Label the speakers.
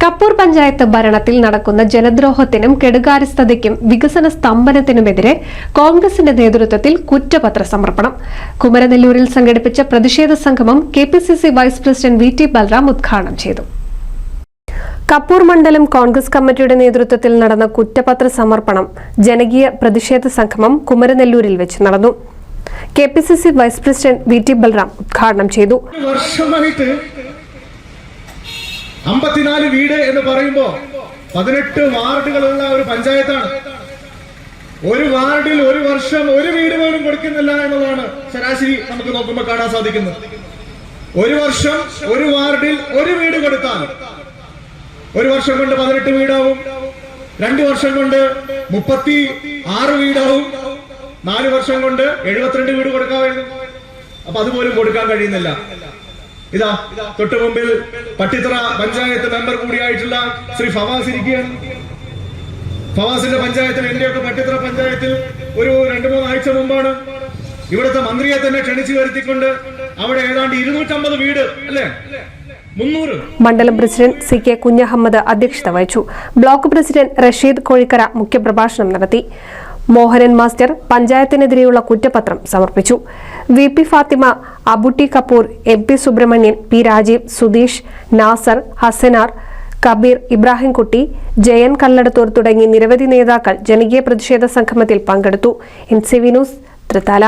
Speaker 1: കപ്പൂർ പഞ്ചായത്ത് ഭരണത്തിൽ നടക്കുന്ന ജനദ്രോഹത്തിനും കെടുകാര്യസ്ഥതയ്ക്കും വികസന സ്തംഭനത്തിനുമെതിരെ കോൺഗ്രസിന്റെ നേതൃത്വത്തിൽ കുറ്റപത്ര സമർപ്പണം. കുമരനെല്ലൂരിൽ സംഘടിപ്പിച്ച പ്രതിഷേധ സംഗമം KPCC vice president V T. Balram ഉദ്ഘാടനം ചെയ്തു. കപ്പൂർ മണ്ഡലം കോൺഗ്രസ് കമ്മിറ്റിയുടെ നേതൃത്വത്തിൽ നടന്ന കുറ്റപത്ര സമർപ്പണം ജനകീയ പ്രതിഷേധ സംഗമം കുമരനെല്ലൂരിൽ വെച്ച് നടന്നു. KPCC vice president V T. Balram ഉദ്ഘാടനം ചെയ്തു.
Speaker 2: 54 വീട് എന്ന് പറയുമ്പോ 18 വാർഡുകളുള്ള ഒരു പഞ്ചായത്താണ്. ഒരു വാർഡിൽ ഒരു വർഷം ഒരു വീട് പോലും കൊടുക്കുന്നില്ല എന്നുള്ളതാണ് ശരാശരി നമുക്ക് നോക്കുമ്പോൾ കാണാൻ സാധിക്കുന്നത്. ഒരു വർഷം ഒരു വാർഡിൽ ഒരു വീട് കൊടുത്താൽ ഒരു വർഷം കൊണ്ട് 18 വീടാവും, 2 വർഷം കൊണ്ട് 36 വീടാവും, 4 വർഷം കൊണ്ട് 72 വീട് കൊടുക്കാമായിരുന്നു. അപ്പൊ അതുപോലും കൊടുക്കാൻ കഴിയുന്നില്ല. ഇതാ തൊട്ടു മുമ്പിൽ പട്ടിത്തറ പഞ്ചായത്ത് മെമ്പർ കൂടിയായിട്ടുള്ള ശ്രീ ഫവാസ് ഇരിക്കുകയാണ്. ഫവാസിന്റെ പഞ്ചായത്തിൽ, എന്റെയൊക്കെ പട്ടിത്തറ പഞ്ചായത്തിൽ ഒരു 2-3 ആഴ്ച മുമ്പാണ് ഇവിടുത്തെ മന്ത്രിയെ തന്നെ ക്ഷണിച്ചു വരുത്തിക്കൊണ്ട് അവിടെ ഏതാണ്ട് 250 വീട് അല്ലേ 300.
Speaker 1: മണ്ഡലം പ്രസിഡന്റ് സി.കെ. കുഞ്ഞഹമ്മദ് അധ്യക്ഷത വഹിച്ചു. ബ്ലോക്ക് പ്രസിഡന്റ് റഷീദ് കോഴിക്കര മുഖ്യപ്രഭാഷണം നടത്തി. മോഹനൻ മാസ്റ്റർ പഞ്ചായത്തിനെതിരെയുള്ള കുറ്റപത്രം സമർപ്പിച്ചു. V P. Fathima, Abutti Kapoor, M P. Subramanian, P. Rajeev, Sudheesh, Nasar, Hasanar, Kabeer, Ibrahimkutty, Jayan Kalladathur തുടങ്ങി നിരവധി നേതാക്കൾ ജനകീയ പ്രതിഷേധ സംഗമത്തിൽ പങ്കെടുത്തു. NCV news, Thrithala.